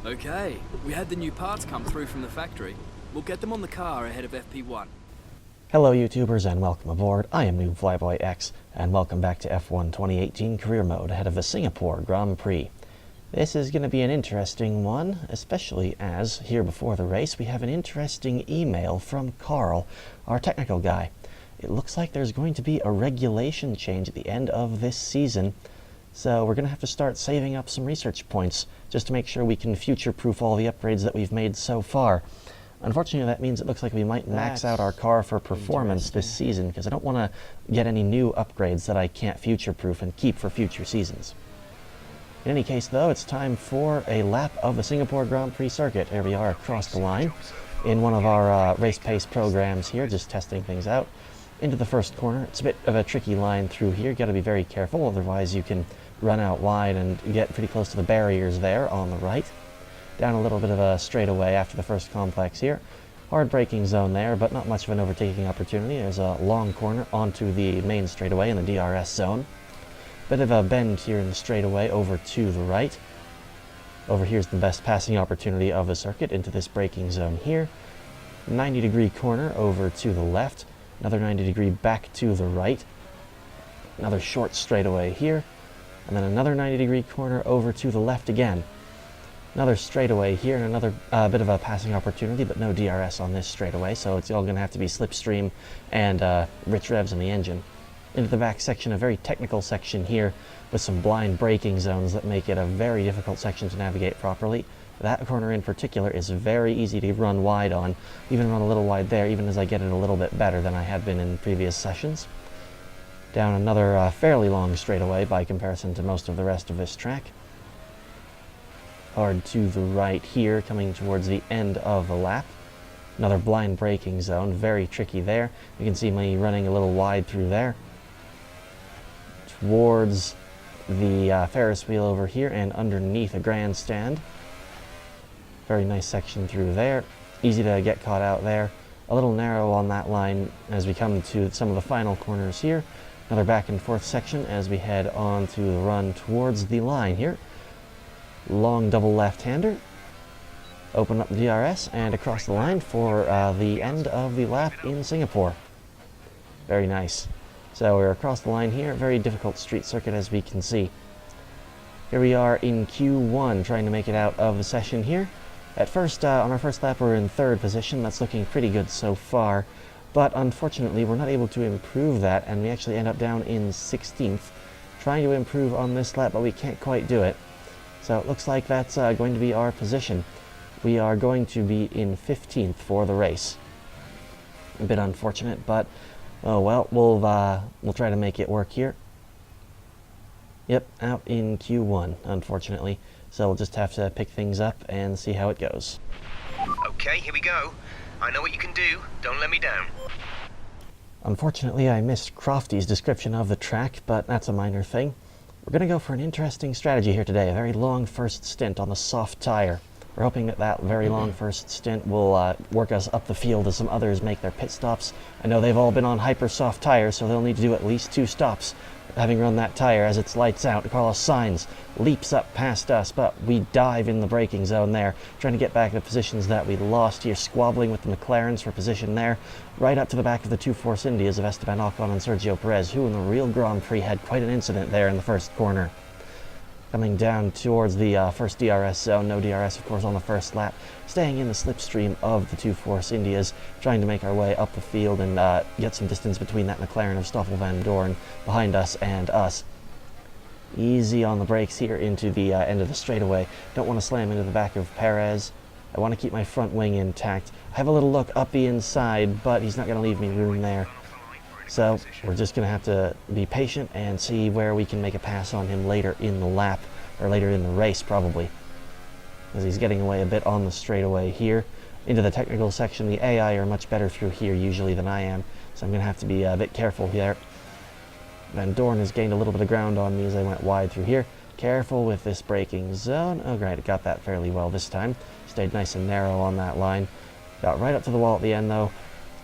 Okay, we had the new parts come through from the factory. We'll get them on the car ahead of FP1. Hello YouTubers and welcome aboard. I am Noob Flyboy X and welcome back to F1 2018 Career Mode ahead of the Singapore Grand Prix. This is going to be an interesting one, especially as here before the race we have an interesting email from Carl, our technical guy. It looks like there's going to be a regulation change at the end of this season, so we're going to have to start saving up some research points just to make sure we can future-proof all the upgrades that we've made so far. Unfortunately, that means it looks like we might max out our car for performance this season, because I don't want to get any new upgrades that I can't future-proof and keep for future seasons. In any case, though, it's time for a lap of the Singapore Grand Prix circuit. Here we are across the line in one of our race pace programs here, just testing things out. Into the first corner. It's a bit of a tricky line through here. Got to be very careful, otherwise you can run out wide and get pretty close to the barriers there on the right. Down a little bit of a straightaway after the first complex here. Hard braking zone there, but not much of an overtaking opportunity. There's a long corner onto the main straightaway in the DRS zone. Bit of a bend here in the straightaway over to the right. Over here's the best passing opportunity of the circuit into this braking zone here. 90-degree corner over to the left. Another 90-degree back to the right. Another short straightaway here. And then another 90-degree corner over to the left again. Another straightaway here and another bit of a passing opportunity, but no DRS on this straightaway, so it's all going to have to be slipstream and rich revs in the engine. Into the back section, a very technical section here with some blind braking zones that make it a very difficult section to navigate properly. That corner in particular is very easy to run wide on, even run a little wide there, even as I get it a little bit better than I had been in previous sessions. Down another fairly long straightaway by comparison to most of the rest of this track. Hard to the right here, coming towards the end of the lap. Another blind braking zone, very tricky there. You can see me running a little wide through there. Towards the Ferris wheel over here and underneath a grandstand. Very nice section through there. Easy to get caught out there. A little narrow on that line as we come to some of the final corners here. Another back and forth section as we head on to the run towards the line here. Long double left-hander. Open up the DRS and across the line for the end of the lap in Singapore. Very nice. So we're across the line here. Very difficult street circuit as we can see. Here we are in Q1 trying to make it out of the session here. At first, on our first lap, we're in third position. That's looking pretty good so far. But unfortunately, we're not able to improve that, and we actually end up down in 16th. Trying to improve on this lap, but we can't quite do it. So it looks like that's going to be our position. We are going to be in 15th for the race. A bit unfortunate, but oh well, we'll try to make it work here. Yep, out in Q1, unfortunately. So we'll just have to pick things up and see how it goes. Okay, here we go. I know what you can do. Don't let me down. Unfortunately, I missed Crofty's description of the track, but that's a minor thing. We're going to go for an interesting strategy here today, a very long first stint on the soft tire. We're hoping that that very long first stint will work us up the field as some others make their pit stops. I know they've all been on hyper soft tires, so they'll need to do at least 2 stops. Having run that tire as it's lights out, Carlos Sainz leaps up past us, but we dive in the braking zone there, trying to get back to the positions that we lost here, squabbling with the McLarens for position there, right up to the back of the two Force Indias of Esteban Ocon and Sergio Perez, who in the real Grand Prix had quite an incident there in the first corner. Coming down towards the first DRS zone, no DRS of course on the first lap, staying in the slipstream of the two Force Indias, trying to make our way up the field and get some distance between that McLaren of Stoffel Van Dorn behind us and us. Easy on the brakes here into the end of the straightaway. Don't want to slam into the back of Perez. I want to keep my front wing intact. I have a little look up the inside, but he's not going to leave me room there. So we're just going to have to be patient and see where we can make a pass on him later in the lap, or later in the race probably. As he's getting away a bit on the straightaway here. Into the technical section, the AI are much better through here usually than I am, so I'm going to have to be a bit careful here. Van Dorn has gained a little bit of ground on me as I went wide through here. Careful with this braking zone. Oh great, it got that fairly well this time. Stayed nice and narrow on that line. Got right up to the wall at the end though.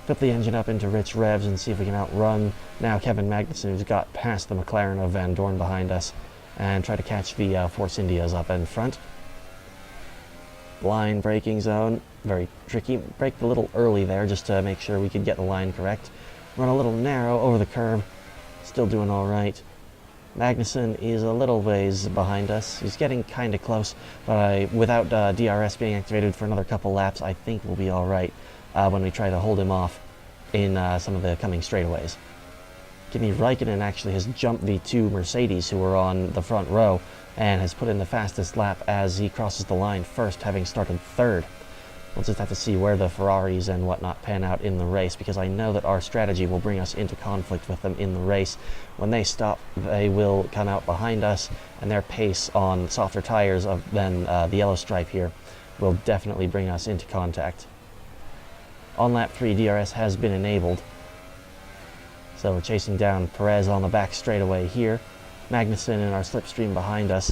Flip the engine up into rich revs and see if we can outrun now Kevin Magnussen, who's got past the McLaren of Van Dorn behind us, and try to catch the Force Indias up in front. line braking zone. Very tricky. Braked a little early there just to make sure we could get the line correct. Run a little narrow over the curb. Still doing all right. Magnussen is a little ways behind us. He's getting kind of close, but without DRS being activated for another couple laps, I think we'll be all right when we try to hold him off in some of the coming straightaways. Kimi Räikkönen actually has jumped the two Mercedes who were on the front row and has put in the fastest lap as he crosses the line first, having started third. We'll just have to see where the Ferraris and whatnot pan out in the race, because I know that our strategy will bring us into conflict with them in the race. When they stop, they will come out behind us, and their pace on softer tires than the yellow stripe here will definitely bring us into contact. On lap 3, DRS has been enabled, so we're chasing down Perez on the back straightaway here. Magnussen in our slipstream behind us.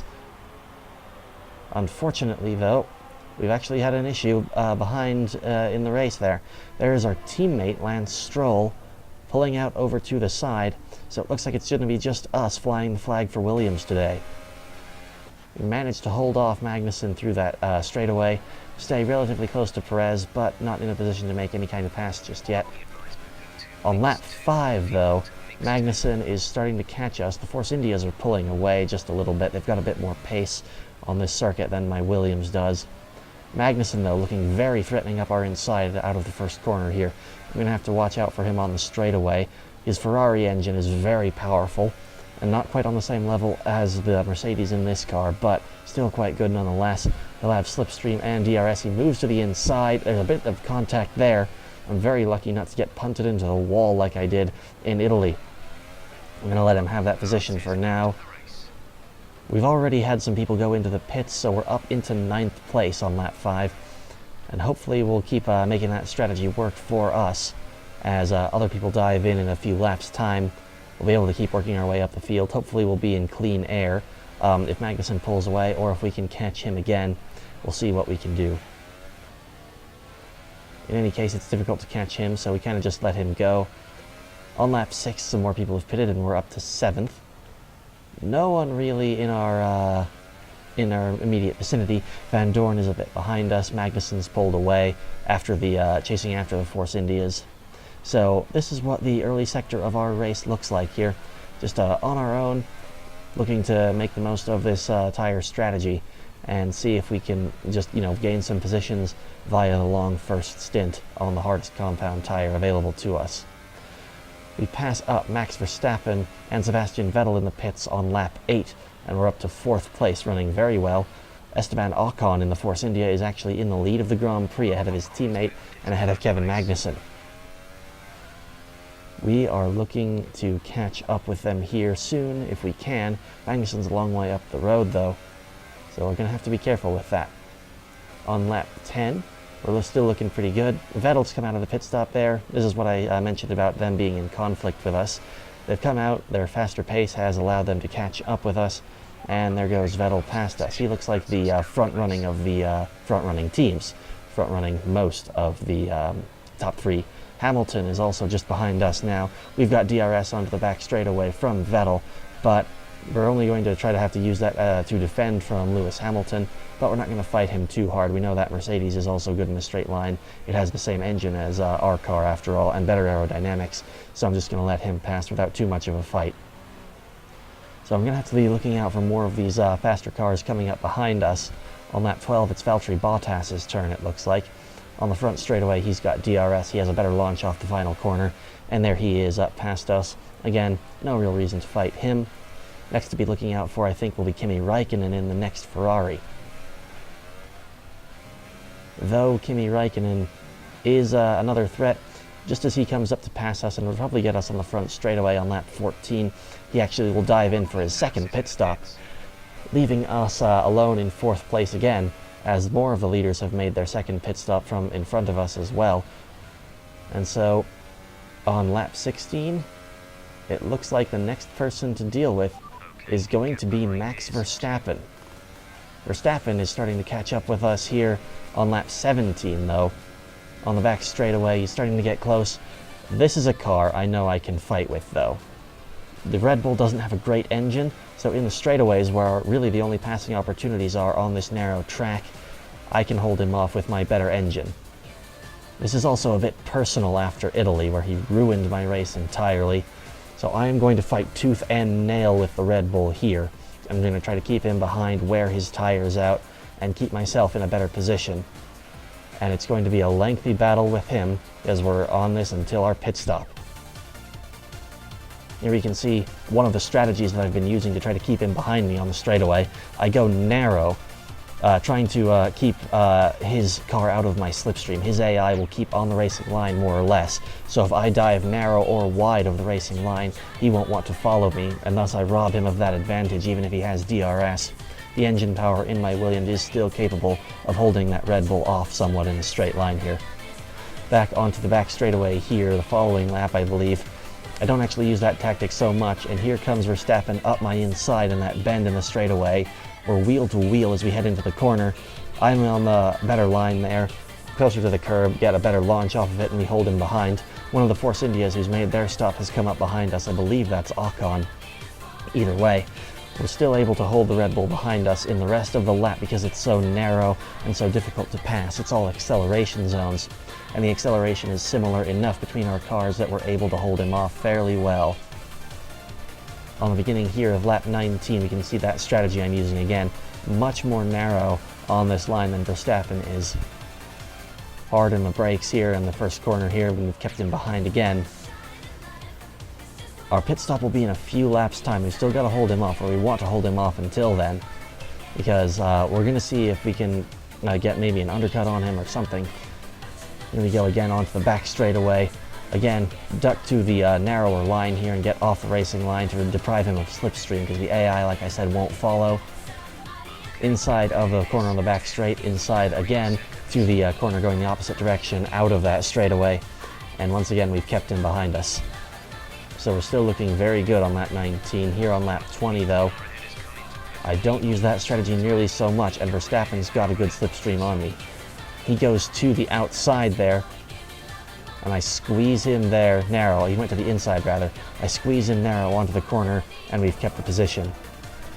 Unfortunately, though, we've actually had an issue behind in the race there. There is our teammate, Lance Stroll, pulling out over to the side, so it looks like it's going to be just us flying the flag for Williams today. We managed to hold off Magnussen through that straightaway, stay relatively close to Perez, but not in a position to make any kind of pass just yet. On lap 5, though, Magnussen is starting to catch us. The Force Indias are pulling away just a little bit. They've got a bit more pace on this circuit than my Williams does. Magnussen, though, looking very threatening up our inside out of the first corner here. I'm going to have to watch out for him on the straightaway. His Ferrari engine is very powerful, and not quite on the same level as the Mercedes in this car, but still quite good nonetheless. He'll have slipstream and DRS. He moves to the inside. There's a bit of contact there. I'm very lucky not to get punted into the wall like I did in Italy. I'm going to let him have that position for now. We've already had some people go into the pits, so we're up into 9th place on lap 5. And hopefully we'll keep making that strategy work for us. As other people dive in a few laps' time, we'll be able to keep working our way up the field. Hopefully we'll be in clean air if Magnussen pulls away, or if we can catch him again. We'll see what we can do. In any case, it's difficult to catch him, so we kind of just let him go. On lap 6, some more people have pitted, and we're up to 7th. No one really in our immediate vicinity. Van Dorn is a bit behind us. Magnussen's pulled away after the chasing after the Force Indias. So this is what the early sector of our race looks like here. Just on our own, looking to make the most of this tire strategy and see if we can just, gain some positions via the long first stint on the hardest compound tire available to us. We pass up Max Verstappen and Sebastian Vettel in the pits on lap 8, and we're up to 4th place, running very well. Esteban Ocon in the Force India is actually in the lead of the Grand Prix, ahead of his teammate and ahead of Kevin Magnussen. We are looking to catch up with them here soon, if we can. Magnussen's a long way up the road, though, so we're going to have to be careful with that. On lap 10, we're still looking pretty good. Vettel's come out of the pit stop there. This is what I mentioned about them being in conflict with us. They've come out, their faster pace has allowed them to catch up with us, and there goes Vettel past us. He looks like the front-running of the front-running teams, front-running most of the top 3. Hamilton is also just behind us now. We've got DRS onto the back straightaway from Vettel, but we're only going to try to have to use that to defend from Lewis Hamilton, but we're not going to fight him too hard. We know that Mercedes is also good in a straight line. It has the same engine as our car, after all, and better aerodynamics, so I'm just going to let him pass without too much of a fight. So I'm going to have to be looking out for more of these faster cars coming up behind us. On lap 12, it's Valtteri Bottas's turn, it looks like. On the front straightaway, he's got DRS. He has a better launch off the final corner, and there he is up past us. Again, no real reason to fight him. Next to be looking out for, I think, will be Kimi Räikkönen in the next Ferrari. Though Kimi Räikkönen is another threat, just as he comes up to pass us and will probably get us on the front straightaway on lap 14, he actually will dive in for his second pit stop, leaving us alone in 4th place again, as more of the leaders have made their second pit stop from in front of us as well. And so, on lap 16, it looks like the next person to deal with is going to be Max Verstappen. Verstappen is starting to catch up with us here on lap 17, though. On the back straightaway, he's starting to get close. This is a car I know I can fight with, though. The Red Bull doesn't have a great engine, so in the straightaways, where really the only passing opportunities are on this narrow track, I can hold him off with my better engine. This is also a bit personal after Italy, where he ruined my race entirely. So I am going to fight tooth and nail with the Red Bull here. I'm going to try to keep him behind, wear his tires out, and keep myself in a better position. And it's going to be a lengthy battle with him, as we're on this until our pit stop. Here we can see one of the strategies that I've been using to try to keep him behind me on the straightaway. I go narrow, trying to keep his car out of my slipstream. His AI will keep on the racing line more or less, so if I dive narrow or wide of the racing line, he won't want to follow me, and thus I rob him of that advantage even if he has DRS. The engine power in my Williams is still capable of holding that Red Bull off somewhat in a straight line here. Back onto the back straightaway here, the following lap I believe. I don't actually use that tactic so much, and here comes Verstappen up my inside in that bend in the straightaway. We're wheel to wheel as we head into the corner. I'm on the better line there, closer to the curb, get a better launch off of it, and we hold him behind. One of the Force Indias who's made their stop has come up behind us. I believe that's Ocon. Either way, we're still able to hold the Red Bull behind us in the rest of the lap because it's so narrow and so difficult to pass. It's all acceleration zones, and the acceleration is similar enough between our cars that we're able to hold him off fairly well. On the beginning here of lap 19, we can see that strategy I'm using again. Much more narrow on this line than Verstappen is. Hard in the brakes here in the first corner here, when we've kept him behind again. Our pit stop will be in a few laps time. We've still got to hold him off, or we want to hold him off until then, because we're going to see if we can get maybe an undercut on him or something. Here we go again onto the back straightaway. Again, duck to the narrower line here and get off the racing line to deprive him of slipstream, because the AI, like I said, won't follow. Inside of the corner on the back straight, inside again to the corner going the opposite direction out of that straightaway. And once again, we've kept him behind us. So we're still looking very good on lap 19. Here on lap 20 though, I don't use that strategy nearly so much, and Verstappen's got a good slipstream on me. He goes to the outside there, and I squeeze him there narrow. He went to the inside rather. I squeeze him narrow onto the corner, and we've kept the position.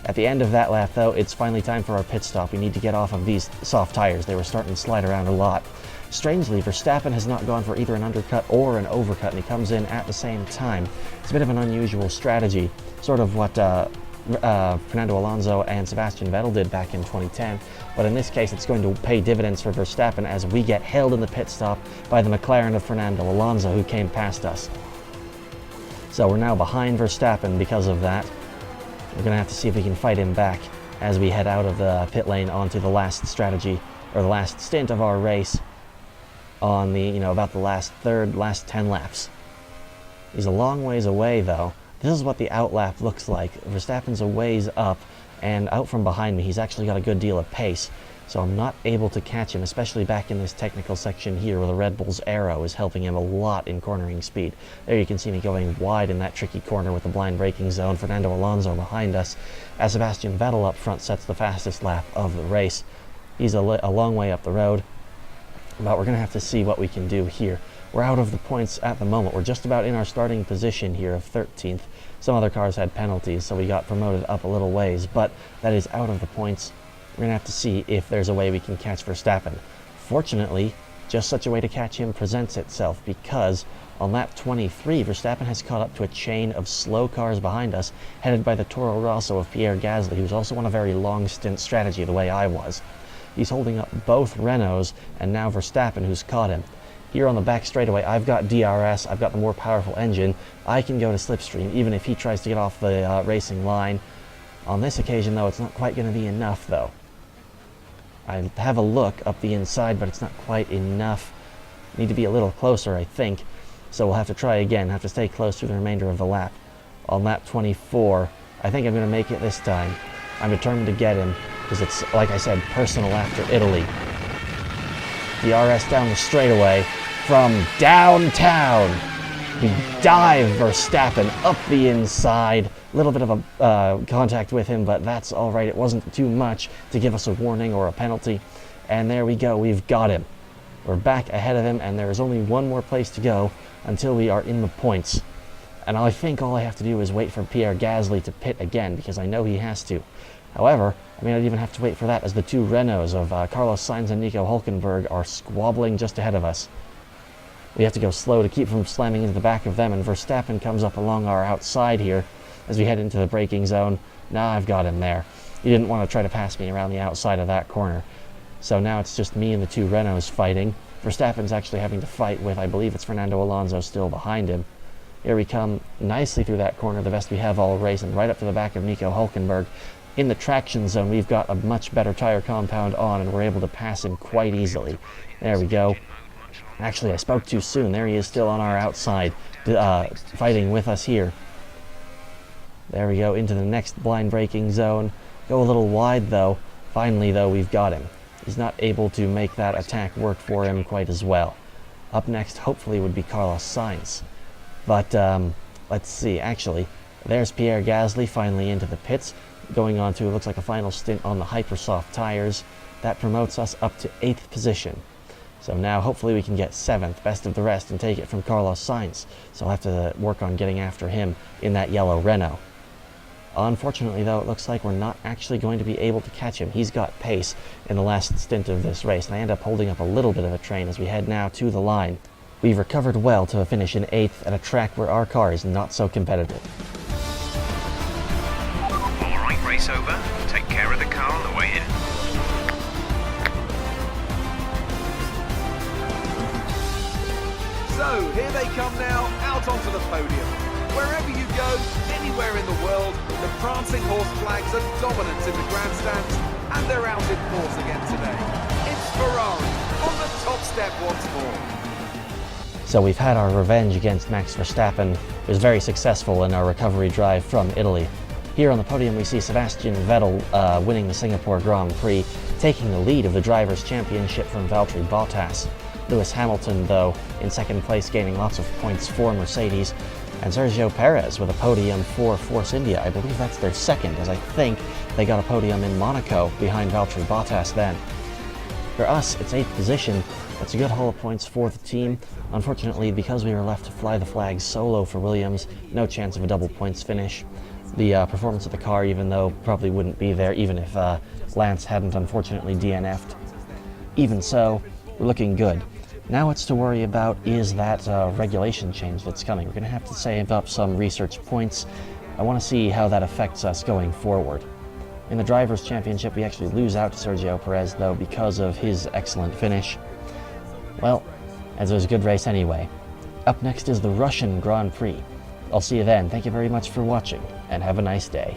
At the end of that lap though, it's finally time for our pit stop. We need to get off of these soft tires. They were starting to slide around a lot. Strangely, Verstappen has not gone for either an undercut or an overcut, and he comes in at the same time. It's a bit of an unusual strategy, sort of what Fernando Alonso and Sebastian Vettel did back in 2010, but in this case it's going to pay dividends for Verstappen as we get held in the pit stop by the McLaren of Fernando Alonso, who came past us. So we're now behind Verstappen because of that. We're going to have to see if we can fight him back as we head out of the pit lane onto the last strategy, or the last stint of our race on the, about the last 10 laps. He's a long ways away though. This is what the outlap looks like. Verstappen's a ways up, and out from behind me he's actually got a good deal of pace, so I'm not able to catch him, especially back in this technical section here where the Red Bull's aero is helping him a lot in cornering speed. There you can see me going wide in that tricky corner with the blind braking zone. Fernando Alonso behind us, as Sebastian Vettel up front sets the fastest lap of the race. He's a long way up the road, but we're going to have to see what we can do here. We're out of the points at the moment. We're just about in our starting position here of 13th. Some other cars had penalties, so we got promoted up a little ways, but that is out of the points. We're going to have to see if there's a way we can catch Verstappen. Fortunately, just such a way to catch him presents itself, because on lap 23, Verstappen has caught up to a chain of slow cars behind us, headed by the Toro Rosso of Pierre Gasly, who's also on a very long stint strategy the way I was. He's holding up both Renaults, and now Verstappen, who's caught him. Here on the back straightaway, I've got DRS, I've got the more powerful engine. I can go to slipstream, even if he tries to get off the racing line. On this occasion, though, it's not quite going to be enough, though. I have a look up the inside, but it's not quite enough. Need to be a little closer, I think. So we'll have to try again, have to stay close through the remainder of the lap. On lap 24, I think I'm going to make it this time. I'm determined to get him, because it's, like I said, personal after Italy. DRS down the straightaway from downtown. We dive Verstappen up the inside. A little bit of a contact with him, but that's all right. It wasn't too much to give us a warning or a penalty. And there we go. We've got him. We're back ahead of him, and there is only one more place to go until we are in the points. And I think all I have to do is wait for Pierre Gasly to pit again, because I know he has to. However, I mean, I'd even have to wait for that as the two Renaults of Carlos Sainz and Nico Hülkenberg are squabbling just ahead of us. We have to go slow to keep from slamming into the back of them, and Verstappen comes up along our outside here as we head into the braking zone. Now I've got him there. He didn't want to try to pass me around the outside of that corner. So now it's just me and the two Renaults fighting. Verstappen's actually having to fight with, I believe it's Fernando Alonso still behind him. Here we come nicely through that corner, the best we have all race, and right up to the back of Nico Hülkenberg. In the traction zone, we've got a much better tire compound on, and we're able to pass him quite easily. There we go. Actually, I spoke too soon. There he is still on our outside, fighting with us here. There we go, into the next blind braking zone. Go a little wide, though. Finally, though, we've got him. He's not able to make that attack work for him quite as well. Up next, hopefully, would be Carlos Sainz. But, let's see. Actually, there's Pierre Gasly finally into the pits, going on to, it looks like, a final stint on the Hypersoft tires. That promotes us up to 8th position. So now, hopefully, we can get 7th, best of the rest, and take it from Carlos Sainz. So I'll have to work on getting after him in that yellow Renault. Unfortunately, though, it looks like we're not actually going to be able to catch him. He's got pace in the last stint of this race, and I end up holding up a little bit of a train as we head now to the line. We've recovered well to finish in 8th at a track where our car is not so competitive. All right, race over. Take care of the car on the way in. So, here they come now, out onto the podium. Wherever you go, anywhere in the world, the prancing horse flags are dominant in the grandstands, and they're out in force again today. It's Ferrari on the top step once more. So we've had our revenge against Max Verstappen, who was very successful in our recovery drive from Italy. Here on the podium we see Sebastian Vettel winning the Singapore Grand Prix, taking the lead of the Drivers' Championship from Valtteri Bottas. Lewis Hamilton, though, in second place, gaining lots of points for Mercedes. And Sergio Perez with a podium for Force India. I believe that's their second, as I think they got a podium in Monaco behind Valtteri Bottas then. For us, it's 8th position. That's a good haul of points for the team. Unfortunately, because we were left to fly the flag solo for Williams, no chance of a double points finish. The performance of the car, even though, probably wouldn't be there, even if Lance hadn't unfortunately DNF'd. Even so, we're looking good. Now what's to worry about is that regulation change that's coming. We're going to have to save up some research points. I want to see how that affects us going forward. In the Drivers' Championship, we actually lose out to Sergio Perez, though, because of his excellent finish. Well, as it was a good race anyway. Up next is the Russian Grand Prix. I'll see you then. Thank you very much for watching, and have a nice day.